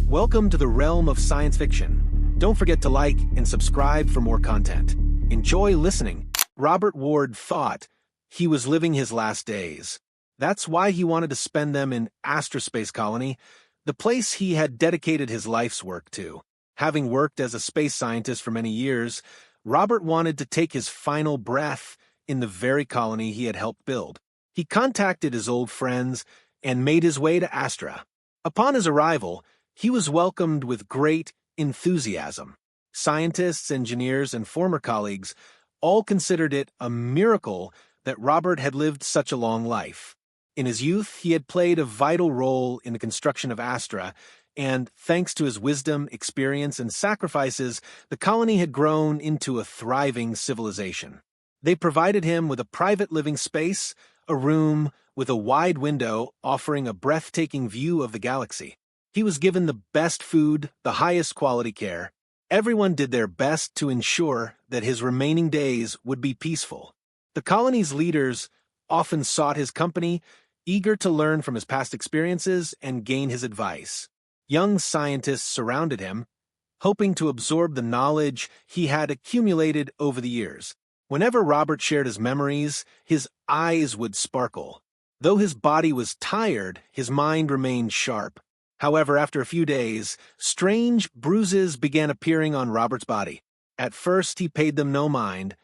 Welcome to the realm of science fiction. Don't forget to like and subscribe for more content. Enjoy listening. Robert Ward thought he was living his last days. That's why he wanted to spend them in Astra space colony, the place he had dedicated his life's work to. Having worked as a space scientist for many years, Robert wanted to take his final breath in the very colony he had helped build. He contacted his old friends and made his way to Astra. Upon his arrival, he was welcomed with great enthusiasm. Scientists, engineers, and former colleagues all considered it a miracle that Robert had lived such a long life. In his youth, he had played a vital role in the construction of Astra, and thanks to his wisdom, experience, and sacrifices, the colony had grown into a thriving civilization. They provided him with a private living space, a room with a wide window offering a breathtaking view of the galaxy. He was given the best food, the highest quality care. Everyone did their best to ensure that his remaining days would be peaceful. The colony's leaders often sought his company, eager to learn from his past experiences and gain his advice. Young scientists surrounded him, hoping to absorb the knowledge he had accumulated over the years. Whenever Robert shared his memories, his eyes would sparkle. Though his body was tired, his mind remained sharp. However, after a few days, strange bruises began appearing on Robert's body. At first, he paid them no mind,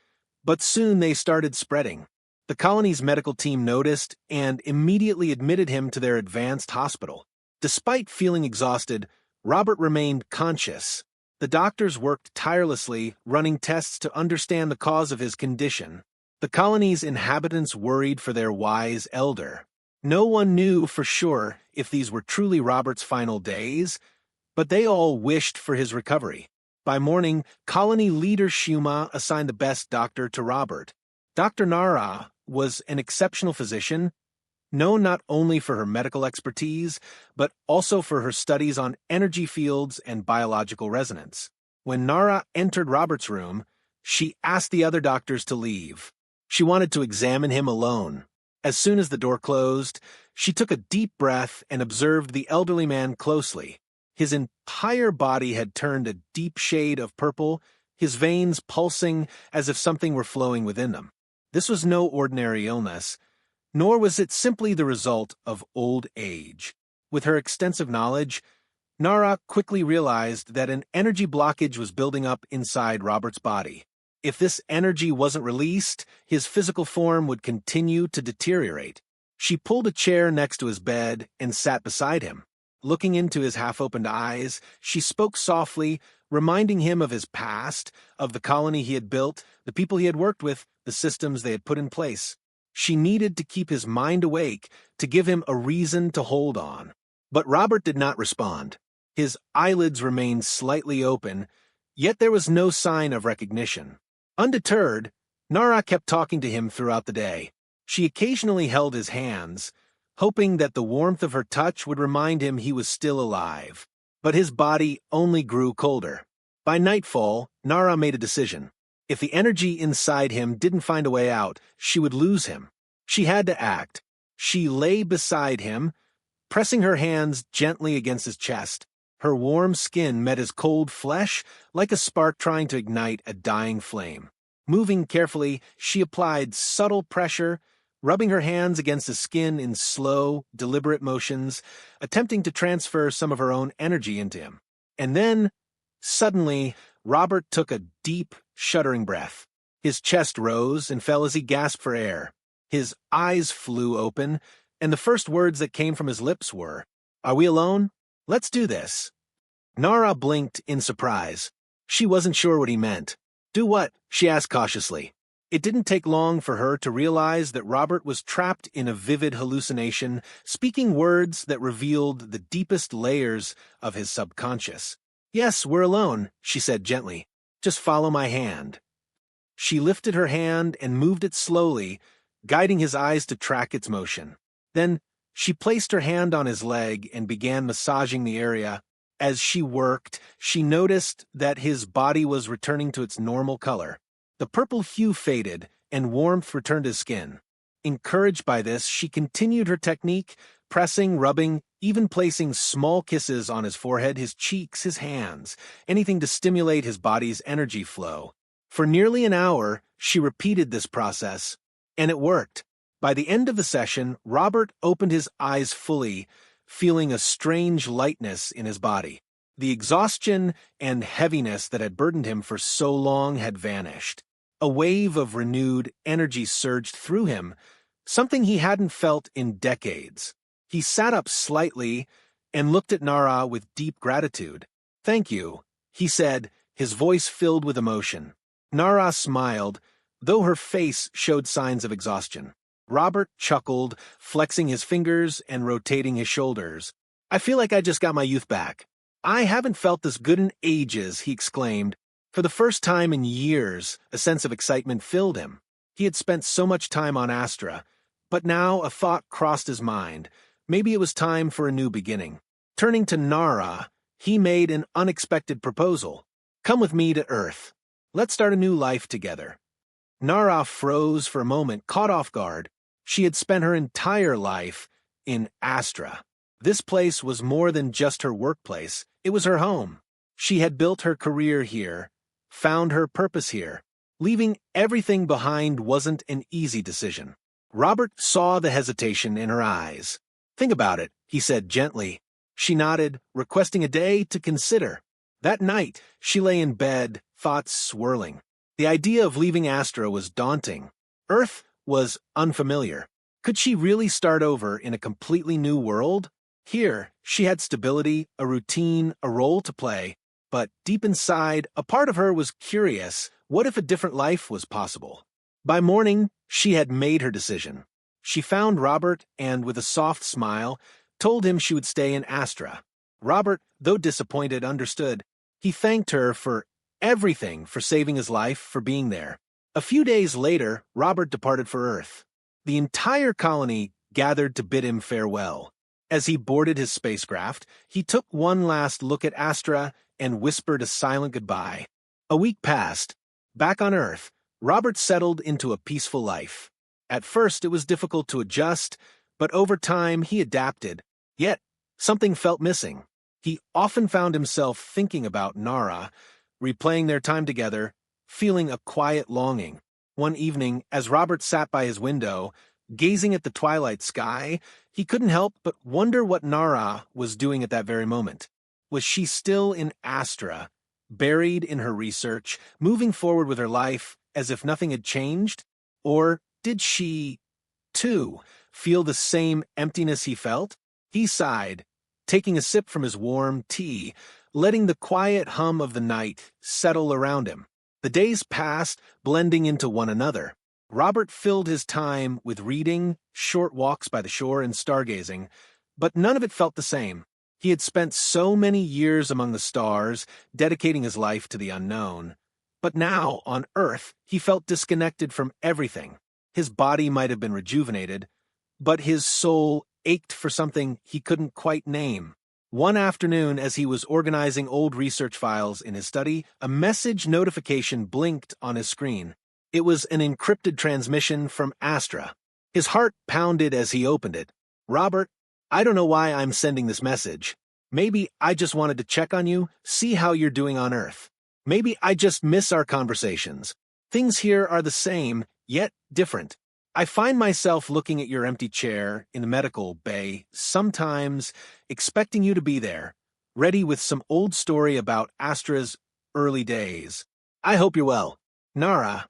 but soon they started spreading. The colony's medical team noticed and immediately admitted him to their advanced hospital. Despite feeling exhausted, Robert remained conscious. The doctors worked tirelessly, running tests to understand the cause of his condition. The colony's inhabitants worried for their wise elder. No one knew for sure if these were truly Robert's final days, but they all wished for his recovery. By morning, colony leader Shuma assigned the best doctor to Robert. Dr. Nara was an exceptional physician, known not only for her medical expertise, but also for her studies on energy fields and biological resonance. When Nara entered Robert's room, she asked the other doctors to leave. She wanted to examine him alone. As soon as the door closed, she took a deep breath and observed the elderly man closely. His entire body had turned a deep shade of purple, his veins pulsing as if something were flowing within them. This was no ordinary illness, nor was it simply the result of old age. With her extensive knowledge, Nara quickly realized that an energy blockage was building up inside Robert's body. If this energy wasn't released, his physical form would continue to deteriorate. She pulled a chair next to his bed and sat beside him. Looking into his half-opened eyes, she spoke softly, reminding him of his past, of the colony he had built, the people he had worked with, the systems they had put in place. She needed to keep his mind awake, to give him a reason to hold on. But Robert did not respond. His eyelids remained slightly open, yet there was no sign of recognition. Undeterred, Nara kept talking to him throughout the day. She occasionally held his hands, hoping that the warmth of her touch would remind him he was still alive. But his body only grew colder. By nightfall, Nara made a decision. If the energy inside him didn't find a way out, she would lose him. She had to act. She lay beside him, pressing her hands gently against his chest. Her warm skin met his cold flesh like a spark trying to ignite a dying flame. Moving carefully, she applied subtle pressure, rubbing her hands against the skin in slow, deliberate motions, attempting to transfer some of her own energy into him. And then, suddenly, Robert took a deep, shuddering breath. His chest rose and fell as he gasped for air. His eyes flew open, and the first words that came from his lips were, "Are we alone? Let's do this." Nara blinked in surprise. She wasn't sure what he meant. "Do what?" she asked cautiously. It didn't take long for her to realize that Robert was trapped in a vivid hallucination, speaking words that revealed the deepest layers of his subconscious. "Yes, we're alone," she said gently. "Just follow my hand." She lifted her hand and moved it slowly, guiding his eyes to track its motion. Then she placed her hand on his leg and began massaging the area. As she worked, she noticed that his body was returning to its normal color. The purple hue faded, and warmth returned to his skin. Encouraged by this, she continued her technique, pressing, rubbing, even placing small kisses on his forehead, his cheeks, his hands, anything to stimulate his body's energy flow. For nearly an hour, she repeated this process, and it worked. By the end of the session, Robert opened his eyes fully, feeling a strange lightness in his body. The exhaustion and heaviness that had burdened him for so long had vanished. A wave of renewed energy surged through him, something he hadn't felt in decades. He sat up slightly and looked at Nara with deep gratitude. "Thank you," he said, his voice filled with emotion. Nara smiled, though her face showed signs of exhaustion. Robert chuckled, flexing his fingers and rotating his shoulders. "I feel like I just got my youth back." "I haven't felt this good in ages," he exclaimed. For the first time in years, a sense of excitement filled him. He had spent so much time on Astra, but now a thought crossed his mind. Maybe it was time for a new beginning. Turning to Nara, he made an unexpected proposal. "Come with me to Earth. Let's start a new life together." Nara froze for a moment, caught off guard. She had spent her entire life in Astra. This place was more than just her workplace. It was her home. She had built her career here, found her purpose here. Leaving everything behind wasn't an easy decision. Robert saw the hesitation in her eyes. "Think about it," he said gently. She nodded, requesting a day to consider. That night, she lay in bed, thoughts swirling. The idea of leaving Astra was daunting. Earth was unfamiliar. Could she really start over in a completely new world? Here, she had stability, a routine, a role to play. But deep inside, a part of her was curious. What if a different life was possible? By morning, she had made her decision. She found Robert and, with a soft smile, told him she would stay in Astra. Robert, though disappointed, understood. He thanked her for everything, for saving his life, for being there. A few days later, Robert departed for Earth. The entire colony gathered to bid him farewell. As he boarded his spacecraft, he took one last look at Astra and whispered a silent goodbye. A week passed. Back on Earth, Robert settled into a peaceful life. At first, it was difficult to adjust, but over time he adapted. Yet, something felt missing. He often found himself thinking about Nara, replaying their time together, feeling a quiet longing. One evening, as Robert sat by his window, gazing at the twilight sky, he couldn't help but wonder what Nara was doing at that very moment. Was she still in Astra, buried in her research, moving forward with her life as if nothing had changed? Or did she, too, feel the same emptiness he felt? He sighed, taking a sip from his warm tea, letting the quiet hum of the night settle around him. The days passed, blending into one another. Robert filled his time with reading, short walks by the shore, and stargazing, but none of it felt the same. He had spent so many years among the stars, dedicating his life to the unknown. But now, on Earth, he felt disconnected from everything. His body might have been rejuvenated, but his soul ached for something he couldn't quite name. One afternoon, as he was organizing old research files in his study, a message notification blinked on his screen. It was an encrypted transmission from Astra. His heart pounded as he opened it. "Robert, I don't know why I'm sending this message. Maybe I just wanted to check on you, see how you're doing on Earth. Maybe I just miss our conversations. Things here are the same, yet different. I find myself looking at your empty chair in the medical bay, sometimes expecting you to be there, ready with some old story about Astra's early days. I hope you're well. Nara."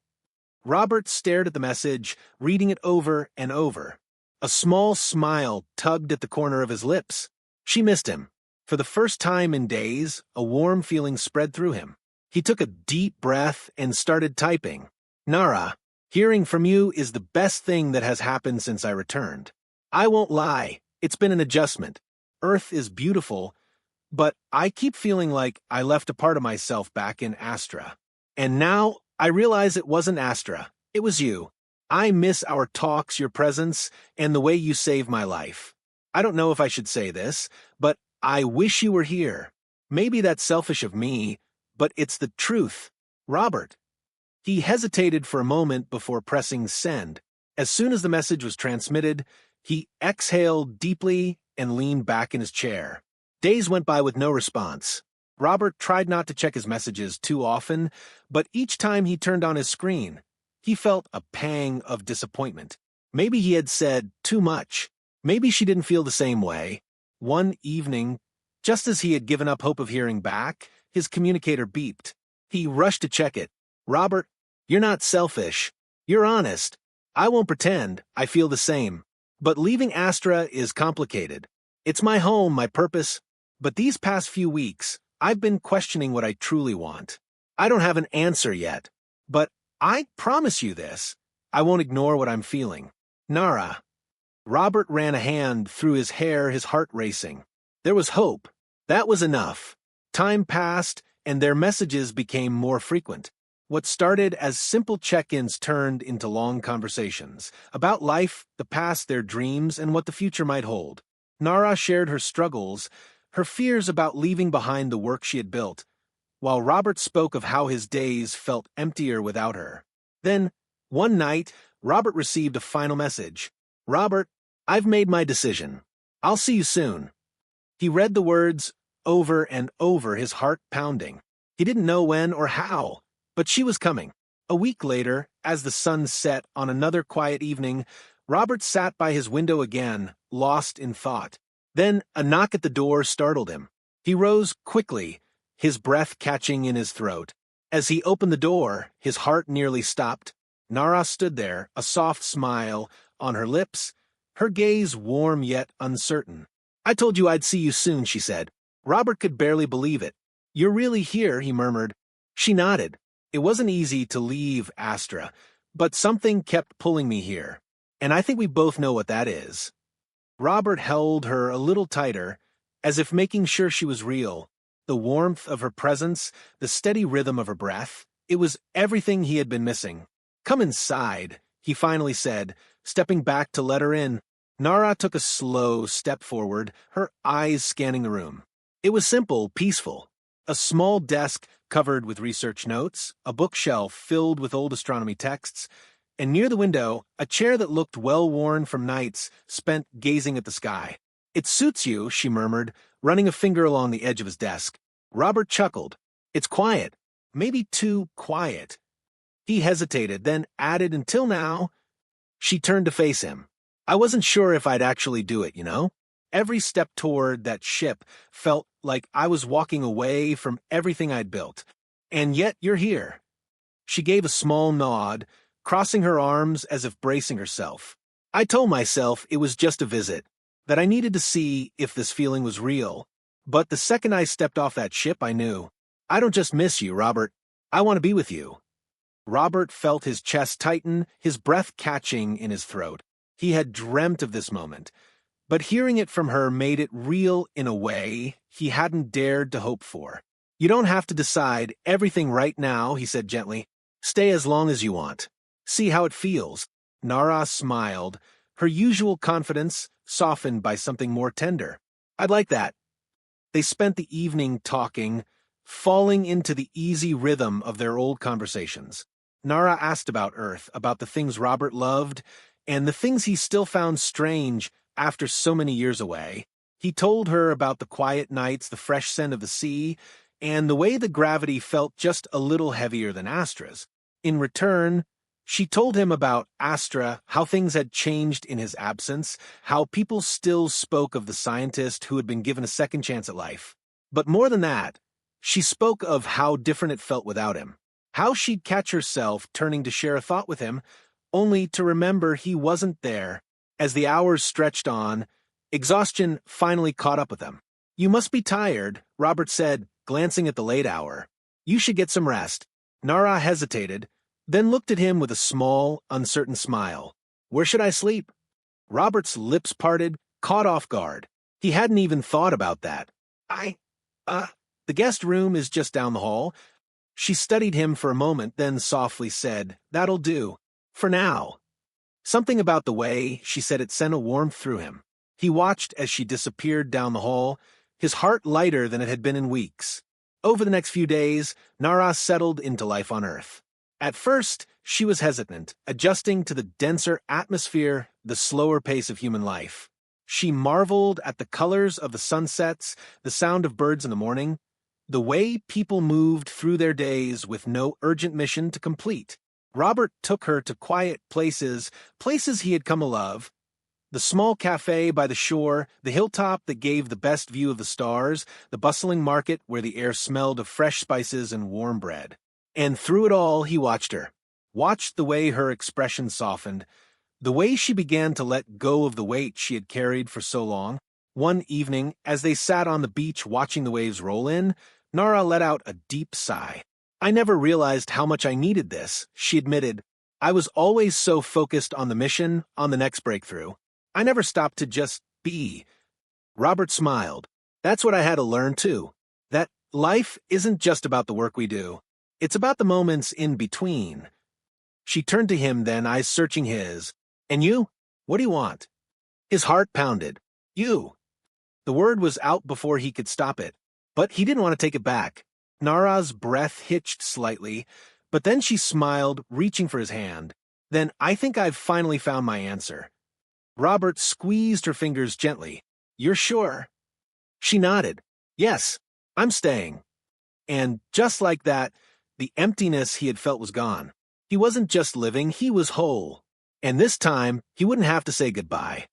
Robert stared at the message, reading it over and over. A small smile tugged at the corner of his lips. She missed him. For the first time in days, a warm feeling spread through him. He took a deep breath and started typing. "Nara, hearing from you is the best thing that has happened since I returned. I won't lie, it's been an adjustment. Earth is beautiful, but I keep feeling like I left a part of myself back in Astra. And now I realize it wasn't Astra, it was you. I miss our talks, your presence, and the way you saved my life. I don't know if I should say this, but I wish you were here. Maybe that's selfish of me, but it's the truth. Robert." He hesitated for a moment before pressing send. As soon as the message was transmitted, he exhaled deeply and leaned back in his chair. Days went by with no response. Robert tried not to check his messages too often, but each time he turned on his screen, he felt a pang of disappointment. Maybe he had said too much. Maybe she didn't feel the same way. One evening, just as he had given up hope of hearing back, his communicator beeped. He rushed to check it. "Robert, you're not selfish. You're honest. I won't pretend I feel the same. But leaving Astra is complicated. It's my home, my purpose. But these past few weeks, I've been questioning what I truly want. I don't have an answer yet. But I promise you this. I won't ignore what I'm feeling. Nara." Robert ran a hand through his hair, his heart racing. There was hope. That was enough. Time passed, and their messages became more frequent. What started as simple check-ins turned into long conversations about life, the past, their dreams, and what the future might hold. Nara shared her struggles, her fears about leaving behind the work she had built, while Robert spoke of how his days felt emptier without her. Then, one night, Robert received a final message. "Robert, I've made my decision. I'll see you soon." He read the words over and over, his heart pounding. He didn't know when or how, but she was coming. A week later, as the sun set on another quiet evening, Robert sat by his window again, lost in thought. Then a knock at the door startled him. He rose quickly, his breath catching in his throat. As he opened the door, his heart nearly stopped. Nara stood there, a soft smile on her lips, her gaze warm yet uncertain. "I told you I'd see you soon," she said. Robert could barely believe it. "You're really here," he murmured. She nodded. "It wasn't easy to leave Astra, but something kept pulling me here, and I think we both know what that is." Robert held her a little tighter, as if making sure she was real. The warmth of her presence, the steady rhythm of her breath, it was everything he had been missing. "Come inside," he finally said, stepping back to let her in. Nara took a slow step forward, her eyes scanning the room. It was simple, peaceful. A small desk covered with research notes, a bookshelf filled with old astronomy texts, and near the window, a chair that looked well-worn from nights spent gazing at the sky. "It suits you," she murmured, running a finger along the edge of his desk. Robert chuckled. "It's quiet. Maybe too quiet." He hesitated, then added, "Until now." She turned to face him. "I wasn't sure if I'd actually do it, you know? Every step toward that ship felt like I was walking away from everything I'd built. And yet you're here." She gave a small nod, crossing her arms as if bracing herself. "I told myself it was just a visit, that I needed to see if this feeling was real. But the second I stepped off that ship, I knew. I don't just miss you, Robert. I want to be with you." Robert felt his chest tighten, his breath catching in his throat. He had dreamt of this moment, but hearing it from her made it real in a way he hadn't dared to hope for. "You don't have to decide everything right now," he said gently. "Stay as long as you want. See how it feels." Nara smiled, her usual confidence softened by something more tender. "I'd like that." They spent the evening talking, falling into the easy rhythm of their old conversations. Nara asked about Earth, about the things Robert loved, and the things he still found strange after so many years away. He told her about the quiet nights, the fresh scent of the sea, and the way the gravity felt just a little heavier than Astra's. In return, she told him about Astra, how things had changed in his absence, how people still spoke of the scientist who had been given a second chance at life. But more than that, she spoke of how different it felt without him, how she'd catch herself turning to share a thought with him, only to remember he wasn't there. As the hours stretched on, exhaustion finally caught up with them. "You must be tired," Robert said, glancing at the late hour. "You should get some rest." Nara hesitated, then looked at him with a small, uncertain smile. "Where should I sleep?" Robert's lips parted, caught off guard. He hadn't even thought about that. The guest room is just down the hall." She studied him for a moment, then softly said, "That'll do. For now." Something about the way she said it sent a warmth through him. He watched as she disappeared down the hall, his heart lighter than it had been in weeks. Over the next few days, Nara settled into life on Earth. At first, she was hesitant, adjusting to the denser atmosphere, the slower pace of human life. She marveled at the colors of the sunsets, the sound of birds in the morning, the way people moved through their days with no urgent mission to complete. Robert took her to quiet places he had come to love. The small cafe by the shore, the hilltop that gave the best view of the stars, the bustling market where the air smelled of fresh spices and warm bread. And through it all, he watched her. Watched the way her expression softened, the way she began to let go of the weight she had carried for so long. One evening, as they sat on the beach watching the waves roll in, Nara let out a deep sigh. "I never realized how much I needed this," she admitted. "I was always so focused on the mission, on the next breakthrough. I never stopped to just be." Robert smiled. "That's what I had to learn, too. That life isn't just about the work we do. It's about the moments in between." She turned to him then, eyes searching his. "And you? What do you want?" His heart pounded. "You." The word was out before he could stop it, but he didn't want to take it back. Nara's breath hitched slightly, but then she smiled, reaching for his hand. "Then I think I've finally found my answer." Robert squeezed her fingers gently. "You're sure?" She nodded. "Yes, I'm staying." And just like that, the emptiness he had felt was gone. He wasn't just living, he was whole. And this time, he wouldn't have to say goodbye.